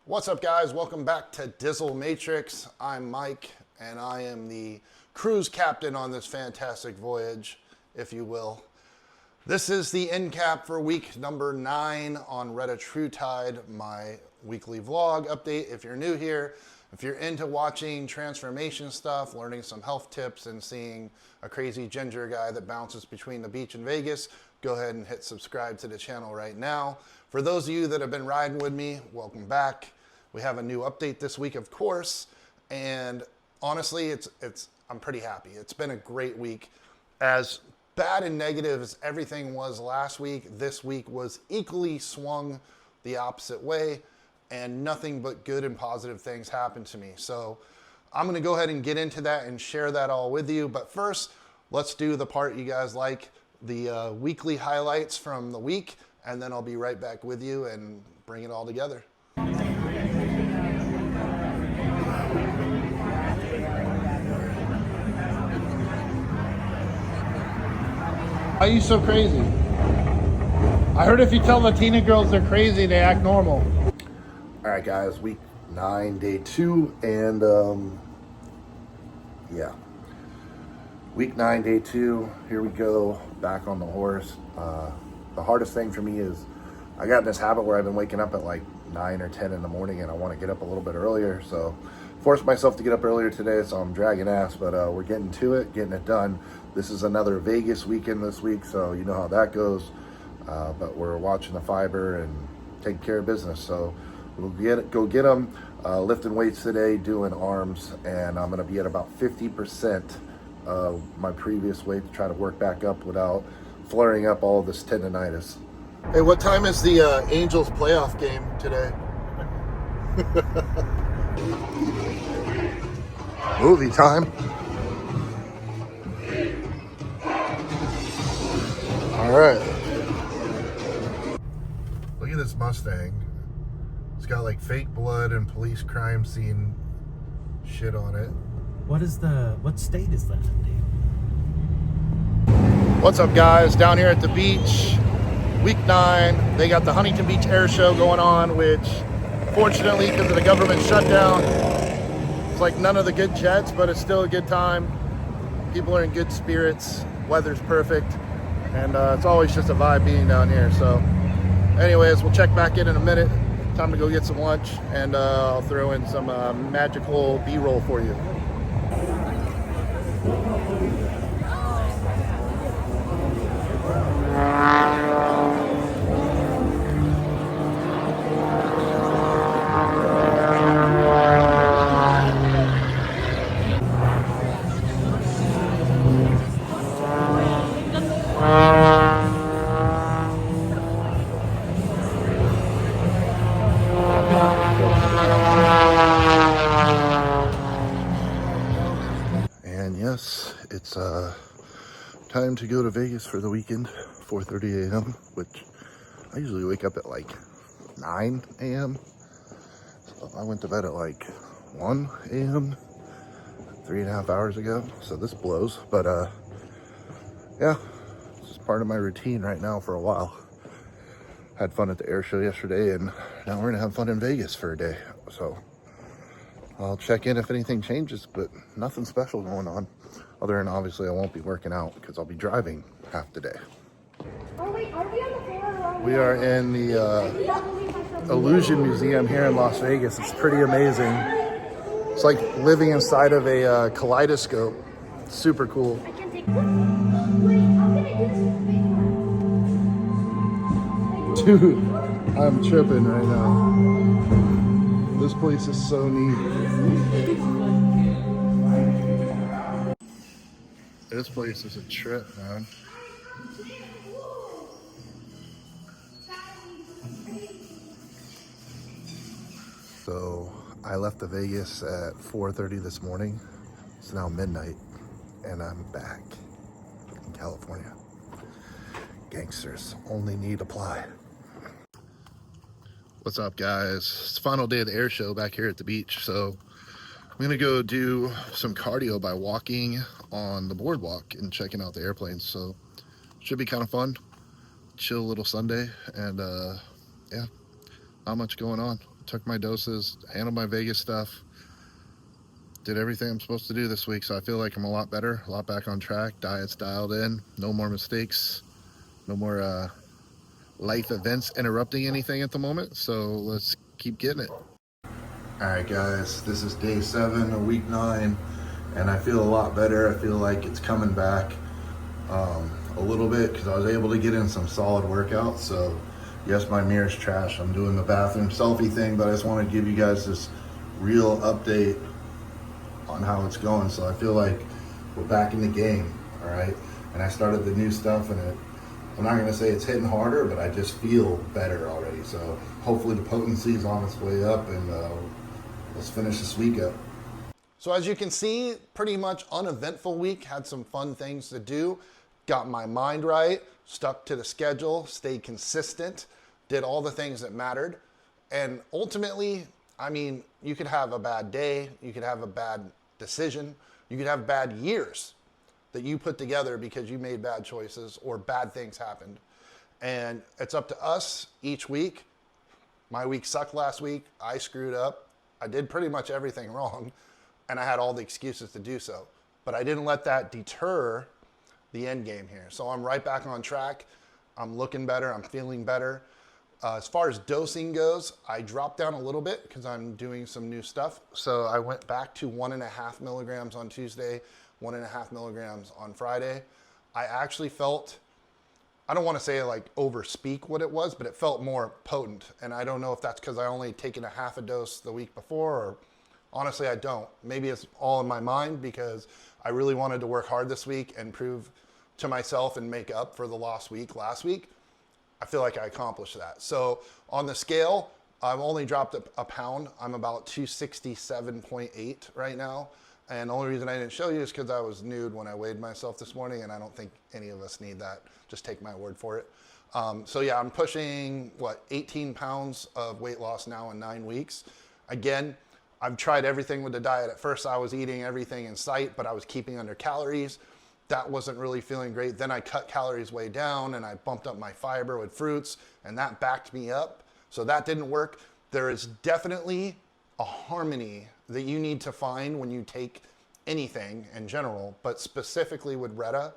What's up, guys? Welcome back to Dizzle Matrix. I'm Mike, and I am the cruise captain on this fantastic voyage, if you will. This is the end cap for week number 9 on Retatrutide, my weekly vlog update. If you're new here, if you're into watching transformation stuff, learning some health tips, and seeing a crazy ginger guy that bounces between the beach and Vegas, go ahead and hit subscribe to the channel right now. For those of you that have been riding with me, welcome back. We have a new update this week, of course, and honestly, I'm pretty happy. It's been a great week. As bad and negative as everything was last week, this week was equally swung the opposite way, and nothing but good and positive things happened to me. So I'm going to go ahead and get into that and share that all with you. But first, let's do the part you guys like, the weekly highlights from the week, and then I'll be right back with you and bring it all together. Why are you so crazy? I heard if you tell Latina girls they're crazy, they act normal. All right, guys, week 9, day 2, and yeah. Week 9, day 2, here we go, back on the horse. The hardest thing for me is I got in this habit where I've been waking up at like 9 or 10 in the morning, and I want to get up a little bit earlier, so forced myself to get up earlier today, so I'm dragging ass, but we're getting to it, getting it done. This is another Vegas weekend this week, so you know how that goes, but we're watching the fiber and taking care of business, so we'll go get them. Lifting weights today, doing arms, and I'm going to be at about 50% of my previous weight to try to work back up without flaring up all of this tendonitis. Hey, what time is the Angels playoff game today? Movie time. All right. Look at this Mustang. It's got like fake blood and police crime scene shit on it. What state is that in? What's up, guys? Down here at the beach, week 9. They got the Huntington Beach Air Show going on, which fortunately, because of the government shutdown, it's like none of the good jets, but it's still a good time. People are in good spirits. Weather's perfect. And it's always just a vibe being down here. So anyways, we'll check back in a minute. Time to go get some lunch, and I'll throw in some magical B-roll for you. And yes, it's time to go to Vegas for the weekend, 4:30 a.m., which I usually wake up at like 9 a.m. So I went to bed at like 1 a.m. 3.5 hours ago, so this blows, but yeah, it's just part of my routine right now for a while. Had fun at the air show yesterday, and now we're gonna have fun in Vegas for a day, so I'll check in if anything changes, but nothing special going on, other than obviously I won't be working out because I'll be driving half the day. Are we on the floor? We are in the Illusion Museum here in Las Vegas. It's pretty amazing. It's like living inside of a kaleidoscope. It's super cool. I can take one. Wait, I'm gonna do this. Dude, I'm tripping right now. This place is so neat. This place is a trip, man. So I left the Vegas at 4:30 this morning. It's now midnight, and I'm back in California. Gangsters only need apply. What's up, guys? It's the final day of the air show back here at the beach, so I'm gonna go do some cardio by walking on the boardwalk and checking out the airplanes. So should be kind of fun. Chill little Sunday, and yeah, not much going on. took my doses, handled my Vegas stuff, did everything I'm supposed to do this week. So I feel like I'm a lot better, a lot back on track. Diet's dialed in, no more mistakes, no more life events interrupting anything at the moment. So let's keep getting it. All right, guys, this is day 7 of week 9, and I feel a lot better. I feel like it's coming back a little bit because I was able to get in some solid workouts. So yes, my mirror's trash. I'm doing the bathroom selfie thing, but I just want to give you guys this real update on how it's going. So I feel like we're back in the game, all right? And I started the new stuff, and I'm not gonna say it's hitting harder, but I just feel better already. So hopefully the potency is on its way up, and let's finish this week up. So as you can see, pretty much uneventful week. Had some fun things to do. Got my mind right, stuck to the schedule, stayed consistent, did all the things that mattered. And ultimately, I mean, you could have a bad day, you could have a bad decision, you could have bad years that you put together because you made bad choices or bad things happened. And it's up to us each week. My week sucked last week. I screwed up. I did pretty much everything wrong, and I had all the excuses to do so. But I didn't let that deter the end game here. So I'm right back on track. I'm looking better. I'm feeling better. As far as dosing goes, I dropped down a little bit because I'm doing some new stuff. So I went back to 1.5 milligrams on Tuesday, 1.5 milligrams on Friday. I actually felt, I don't want to say like overspeak what it was, but it felt more potent. And I don't know if that's because I only taken a half a dose the week before, or honestly, I don't. Maybe it's all in my mind because I really wanted to work hard this week and prove to myself and make up for the lost week last week. I feel like I accomplished that. So on the scale, I've only dropped a pound. I'm about 267.8 right now. And the only reason I didn't show you is because I was nude when I weighed myself this morning, and I don't think any of us need that. Just take my word for it. So yeah, I'm pushing, 18 pounds of weight loss now in 9 weeks. Again, I've tried everything with the diet. At first I was eating everything in sight, but I was keeping under calories. That wasn't really feeling great. Then I cut calories way down, and I bumped up my fiber with fruits, and that backed me up. So that didn't work. There is definitely a harmony that you need to find when you take anything in general, but specifically with Reta,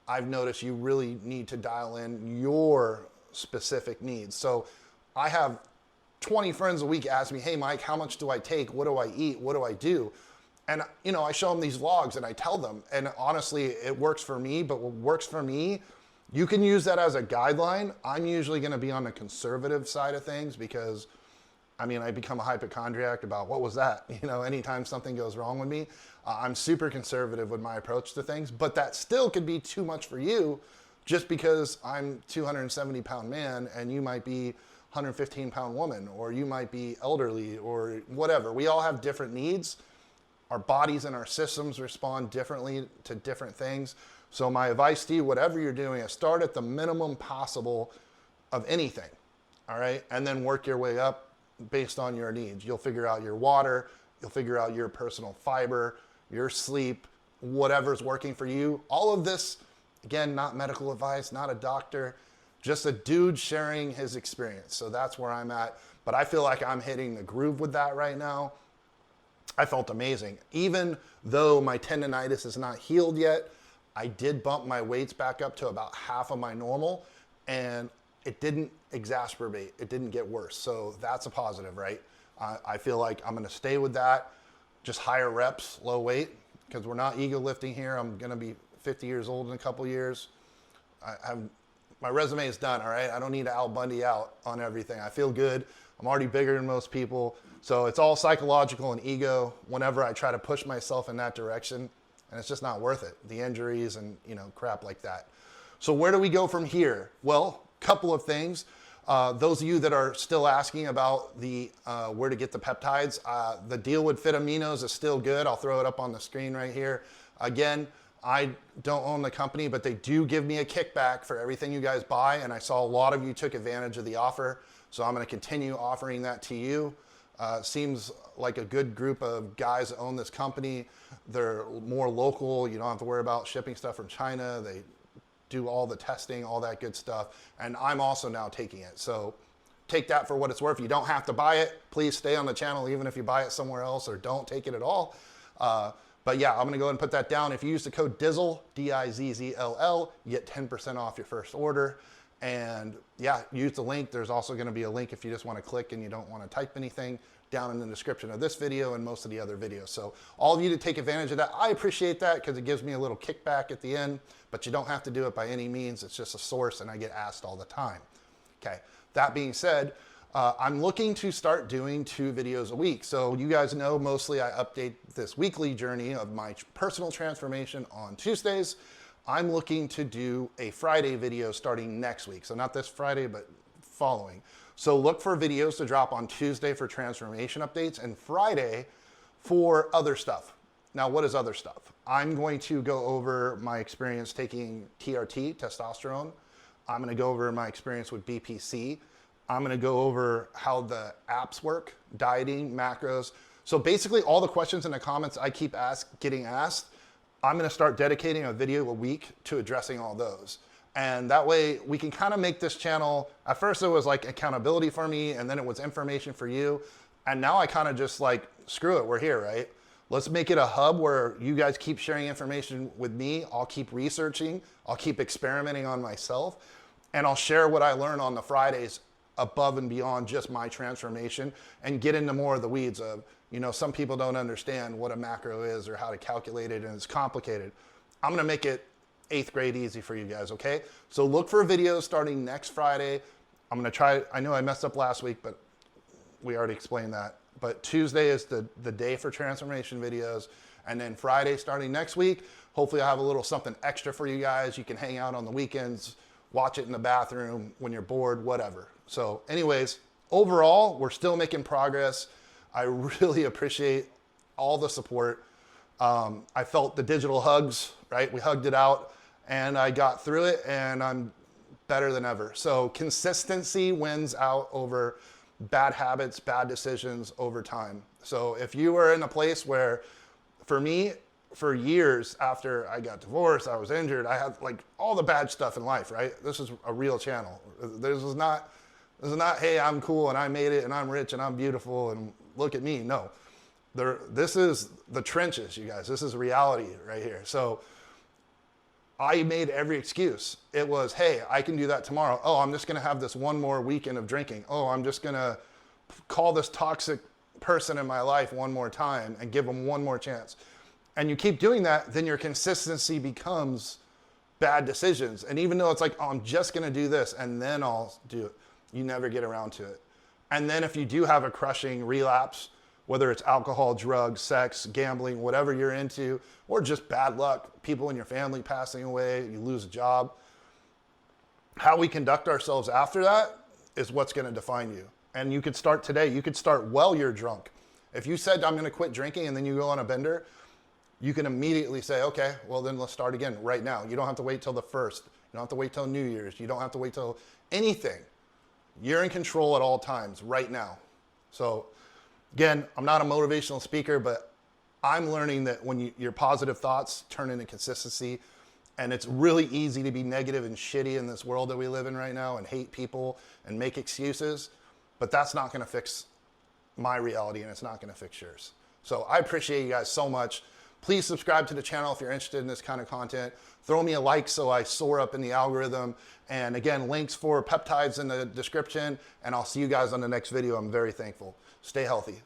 I've noticed you really need to dial in your specific needs. So I have 20 friends a week ask me, hey Mike, how much do I take? What do I eat? What do I do? And I show them these vlogs and I tell them, and honestly, it works for me, but what works for me, you can use that as a guideline. I'm usually gonna be on the conservative side of things because I become a hypochondriac about what was that? Anytime something goes wrong with me, I'm super conservative with my approach to things, but that still could be too much for you just because I'm 270-pound man and you might be 115-pound woman, or you might be elderly or whatever. We all have different needs. Our bodies and our systems respond differently to different things. So my advice to you, whatever you're doing, is start at the minimum possible of anything, all right? And then work your way up based on your needs. You'll figure out your water, you'll figure out your personal fiber, your sleep, whatever's working for you. All of this, again, not medical advice, not a doctor, just a dude sharing his experience. So that's where I'm at. But I feel like I'm hitting the groove with that right now. I felt amazing. Even though my tendonitis is not healed yet, I did bump my weights back up to about half of my normal, and it didn't exacerbate. It didn't get worse. So that's a positive, right? I feel like I'm gonna stay with that. Just higher reps, low weight, because we're not ego lifting here. I'm gonna be 50 years old in a couple years. My resume is done, all right? I don't need to Al Bundy out on everything. I feel good. I'm already bigger than most people. So it's all psychological and ego whenever I try to push myself in that direction, and it's just not worth it. The injuries and crap like that. So where do we go from here? Well, couple of things. Those of you that are still asking about the where to get the peptides, the deal with Fit Aminos is still good. I'll throw it up on the screen right here. Again, I don't own the company, but they do give me a kickback for everything you guys buy, and I saw a lot of you took advantage of the offer, so I'm going to continue offering that to you. Seems like a good group of guys that own this company. They're more local. You don't have to worry about shipping stuff from China. They do all the testing, all that good stuff. And I'm also now taking it. So take that for what it's worth. You don't have to buy it. Please stay on the channel even if you buy it somewhere else, or don't take it at all. But yeah, I'm gonna go ahead and put that down. If you use the code DIZZLE, DIZZLL, you get 10% off your first order. And yeah, use the link. There's also gonna be a link if you just wanna click and you don't wanna type anything, down in the description of this video and most of the other videos. So all of you to take advantage of that, I appreciate that because it gives me a little kickback at the end, but you don't have to do it by any means. It's just a source and I get asked all the time. Okay, that being said, I'm looking to start doing 2 videos a week. So you guys know mostly I update this weekly journey of my personal transformation on Tuesdays. I'm looking to do a Friday video starting next week. So not this Friday, but following. So look for videos to drop on Tuesday for transformation updates and Friday for other stuff. Now, what is other stuff? I'm going to go over my experience taking TRT, testosterone. I'm gonna go over my experience with BPC. I'm gonna go over how the apps work, dieting, macros. So basically all the questions in the comments I keep getting asked, I'm gonna start dedicating a video a week to addressing all those. And that way we can kind of make this channel, at first it was like accountability for me and then it was information for you. And now I kind of just like, screw it, we're here, right? Let's make it a hub where you guys keep sharing information with me. I'll keep researching, I'll keep experimenting on myself, and I'll share what I learn on the Fridays above and beyond just my transformation and get into more of the weeds of, you know, some people don't understand what a macro is or how to calculate it and it's complicated. I'm gonna make it 8th grade easy for you guys, okay? So look for videos starting next Friday. I'm gonna try, I know I messed up last week, but we already explained that. But Tuesday is the day for transformation videos. And then Friday starting next week, hopefully I'll have a little something extra for you guys. You can hang out on the weekends, watch it in the bathroom when you're bored, whatever. So anyways, overall, we're still making progress. I really appreciate all the support. I felt the digital hugs, right? We hugged it out and I got through it and I'm better than ever. So consistency wins out over bad habits, bad decisions over time. So if you were in a place where, for me, for years after I got divorced, I was injured, I had like all the bad stuff in life, right? This is a real channel. This is not, hey, I'm cool and I made it and I'm rich and I'm beautiful and look at me. No, this is the trenches, you guys. This is reality right here. So I made every excuse. It was, hey, I can do that tomorrow. Oh, I'm just gonna have this one more weekend of drinking. Oh, I'm just gonna call this toxic person in my life one more time and give them one more chance. And you keep doing that, then your consistency becomes bad decisions. And even though it's like, oh, I'm just gonna do this and then I'll do it, you never get around to it. And then if you do have a crushing relapse, whether it's alcohol, drugs, sex, gambling, whatever you're into, or just bad luck, people in your family passing away, you lose a job, how we conduct ourselves after that is what's gonna define you. And you could start today. You could start while you're drunk. If you said, I'm gonna quit drinking and then you go on a bender, you can immediately say, okay, well then let's start again right now. You don't have to wait till the 1st. You don't have to wait till New Year's. You don't have to wait till anything. You're in control at all times right now. So again, I'm not a motivational speaker, but I'm learning that when your positive thoughts turn into consistency, and it's really easy to be negative and shitty in this world that we live in right now and hate people and make excuses, but that's not gonna fix my reality and it's not gonna fix yours. So I appreciate you guys so much. Please subscribe to the channel if you're interested in this kind of content. Throw me a like so I soar up in the algorithm. And again, links for peptides in the description, and I'll see you guys on the next video. I'm very thankful. Stay healthy.